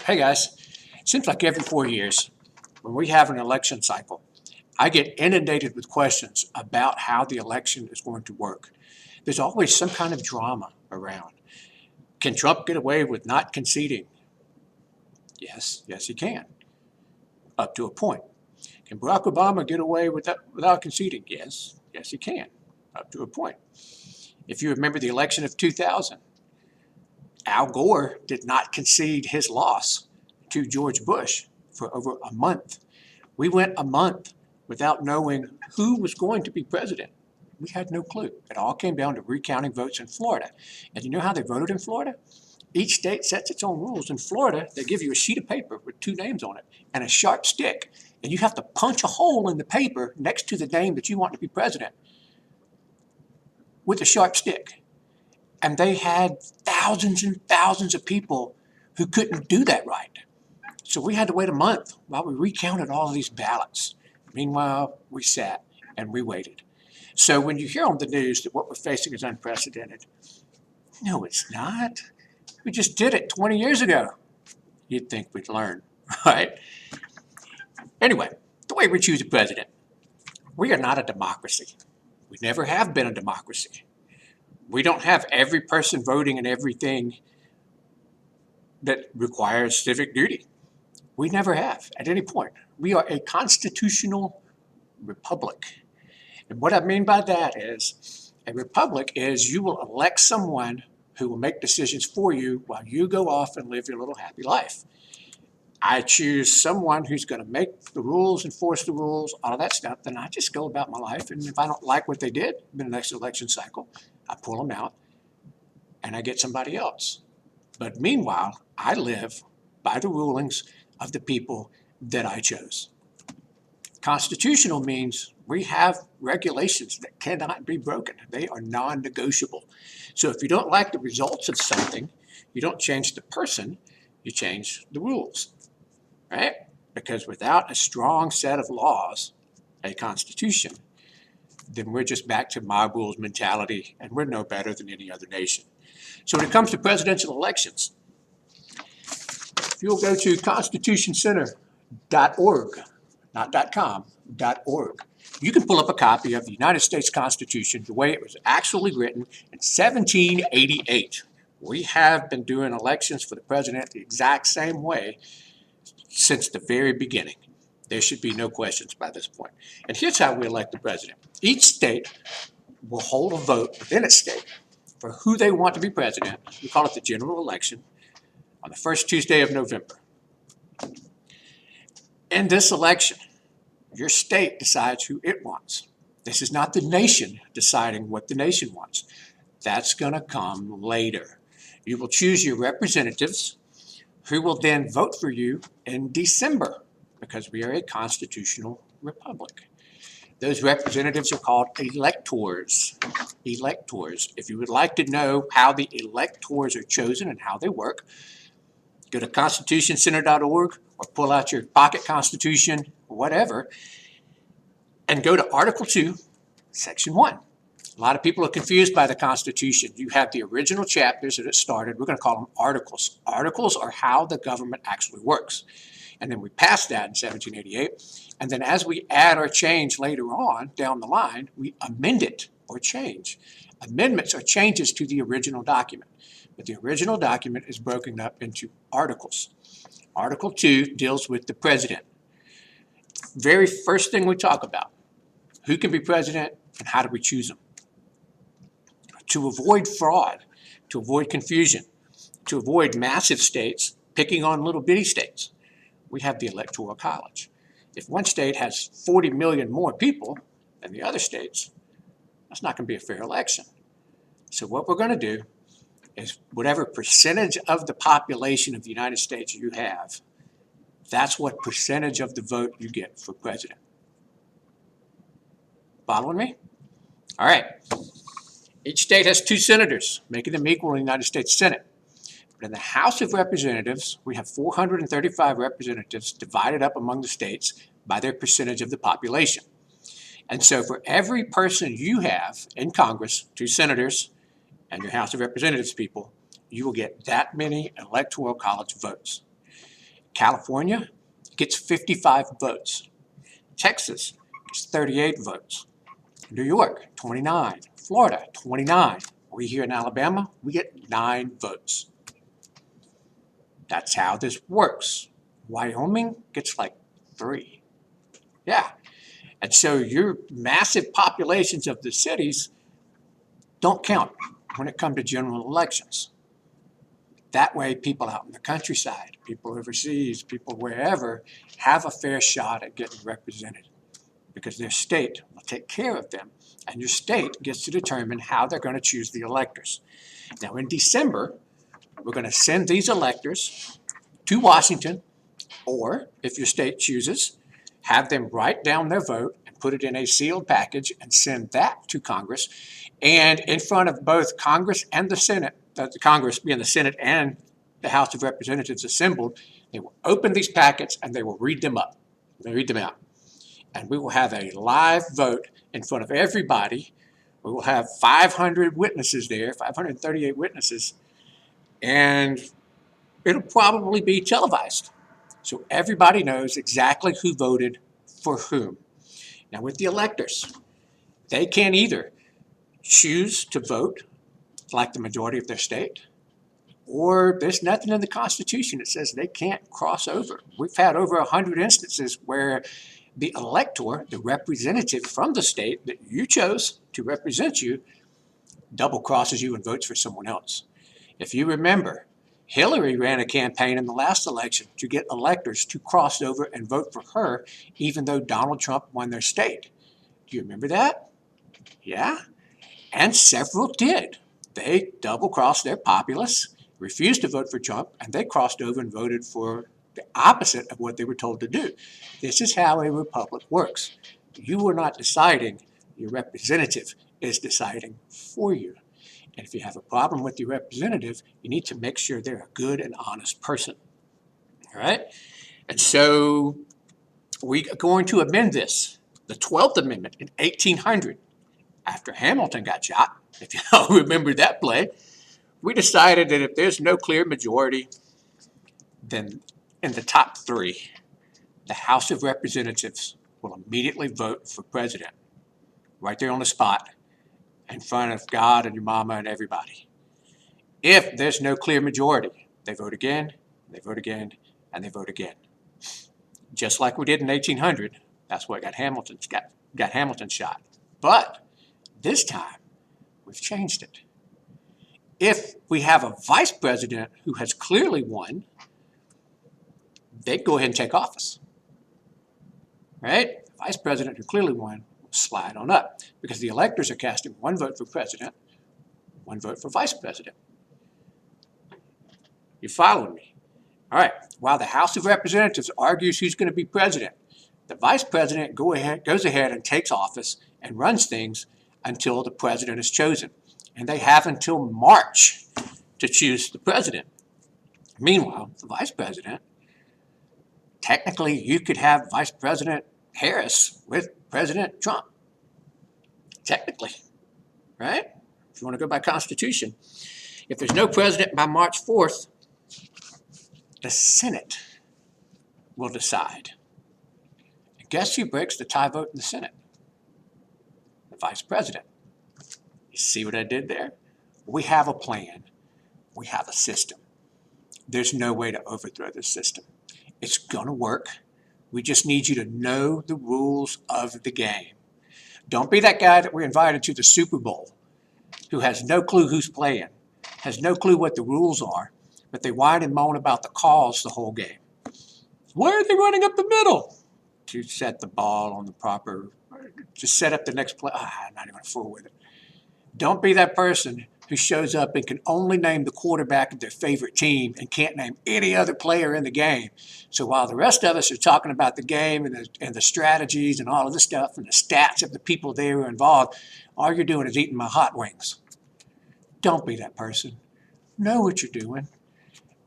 Hey guys, it seems like every 4 years, when we have an election cycle, I get inundated with questions about how the election is going to work. There's always some kind of drama around. Can Trump get away with not conceding? Yes, he can, up to a point. Can Barack Obama get away with that without conceding? Yes, he can, up to a point. If you remember the election of 2000, Al Gore did not concede his loss to George Bush for over a month. We went a month without knowing who was going to be president. We had no clue. It all came down to recounting votes in Florida. And you know how they voted in Florida? Each state sets its own rules. In Florida, they give you a sheet of paper with two names on it and a sharp stick. And you have to punch a hole in the paper next to the name that you want to be president with a sharp stick. And they had thousands and thousands of people who couldn't do that right. So we had to wait a month while we recounted all of these ballots. Meanwhile, we sat and we waited. So when you hear on the news that what we're facing is unprecedented, no, it's not. We just did it 20 years ago. You'd think we'd learn, right? Anyway, the way we choose a president, we are not a democracy. We never have been a democracy. We don't have every person voting in everything that requires civic duty. We never have at any point. We are a constitutional republic. And what I mean by that is a republic is you will elect someone who will make decisions for you while you go off and live your little happy life. I choose someone who's going to make the rules, enforce the rules, all of that stuff, then I just go about my life. And if I don't like what they did in the next election cycle, I pull them out and I get somebody else. But meanwhile, I live by the rulings of the people that I chose. Constitutional means we have regulations that cannot be broken. They are non-negotiable. So if you don't like the results of something, you don't change the person, you change the rules, right? Because without a strong set of laws, a constitution, then we're just back to mob rules mentality and we're no better than any other nation. So when it comes to presidential elections, if you'll go to constitutioncenter.org, not .com, .org, you can pull up a copy of the United States Constitution the way it was actually written in 1788. We have been doing elections for the president the exact same way since the very beginning. There should be no questions by this point. And here's how we elect the president. Each state will hold a vote within its state for who they want to be president. We call it the general election on the first Tuesday of November. In this election, your state decides who it wants. This is not the nation deciding what the nation wants. That's going to come later. You will choose your representatives who will then vote for you in December because we are a constitutional republic. Those representatives are called electors. Electors. If you would like to know how the electors are chosen and how they work, go to constitutioncenter.org or pull out your pocket constitution, or whatever, and go to Article 2, Section 1. A lot of people are confused by the Constitution. You have the original chapters that it started. We're going to call them articles. Articles are how the government actually works. And then we passed that in 1788. And then as we add or change later on down the line, we amend it or change. Amendments are changes to the original document. But the original document is broken up into articles. Article 2 deals with the president. Very first thing we talk about, who can be president and how do we choose them? To avoid fraud, to avoid confusion, to avoid massive states picking on little bitty states, we have the Electoral College. If one state has 40 million more people than the other states, that's not going to be a fair election. So what we're going to do is whatever percentage of the population of the United States you have, that's what percentage of the vote you get for president. Following me? All right. Each state has 2 senators, making them equal in the United States Senate. But in the House of Representatives, we have 435 representatives divided up among the states by their percentage of the population. And so for every person you have in Congress, 2 senators, and your House of Representatives people, you will get that many Electoral College votes. California gets 55 votes. Texas gets 38 votes. New York, 29. Florida, 29. We here in Alabama, we get 9 votes. That's how this works. Wyoming gets like 3. Yeah. And so your massive populations of the cities don't count when it comes to general elections. That way, people out in the countryside, people overseas, people wherever, have a fair shot at getting represented because their state will take care of them. And your state gets to determine how they're going to choose the electors. Now, in December, we're going to send these electors to Washington, or if your state chooses, have them write down their vote and put it in a sealed package and send that to Congress. And in front of both Congress and the Senate, the Congress being the Senate and the House of Representatives assembled, they will open these packets and they will read them up. They read them out. And we will have a live vote in front of everybody. We will have 500 witnesses there, 538 witnesses, and it'll probably be televised. So everybody knows exactly who voted for whom. Now with the electors, they can either choose to vote like the majority of their state, or there's nothing in the Constitution that says they can't cross over. We've had over 100 instances where the elector, the representative from the state that you chose to represent you, double crosses you and votes for someone else. If you remember, Hillary ran a campaign in the last election to get electors to cross over and vote for her, even though Donald Trump won their state. Do you remember that? Yeah? And several did. They double-crossed their populace, refused to vote for Trump, and they crossed over and voted for the opposite of what they were told to do. This is how a republic works. You are not deciding, your representative is deciding for you. And if you have a problem with your representative, you need to make sure they're a good and honest person. All right? And so we are going to amend this, the 12th Amendment in 1800, after Hamilton got shot. If you all remember that play, we decided that if there's no clear majority, then in the top 3, the House of Representatives will immediately vote for president, right there on the spot, in front of God and your mama and everybody. If there's no clear majority, they vote again, they vote again, and they vote again. Just like we did in 1800, that's what got Hamilton shot. But this time, we've changed it. If we have a vice president who has clearly won, they go ahead and take office. Right? Vice president who clearly won will slide on up because the electors are casting 1 vote for president, 1 vote for vice president. You following me? All right. While the House of Representatives argues who's going to be president, the vice president goes ahead and takes office and runs things until the president is chosen. And they have until March to choose the president. Meanwhile, the vice president, technically you could have Vice President Harris with President Trump. Technically, right? If you want to go by Constitution. If there's no president by March 4th, the Senate will decide. And guess who breaks the tie vote in the Senate? The vice president. You see what I did there? We have a plan. We have a system. There's no way to overthrow this system. It's going to work. We just need you to know the rules of the game. Don't be that guy that we invited to the Super Bowl who has no clue who's playing, has no clue what the rules are, but they whine and moan about the calls the whole game. Why are they running up the middle? To set the ball on the proper, to set up the next play. I'm not even going to fool with it. Don't be that person who shows up and can only name the quarterback of their favorite team and can't name any other player in the game. So while the rest of us are talking about the game and the strategies and all of this stuff and the stats of the people there who are involved, all you're doing is eating my hot wings. Don't be that person. Know what you're doing.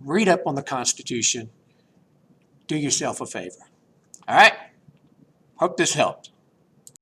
Read up on the Constitution. Do yourself a favor. All right? Hope this helped.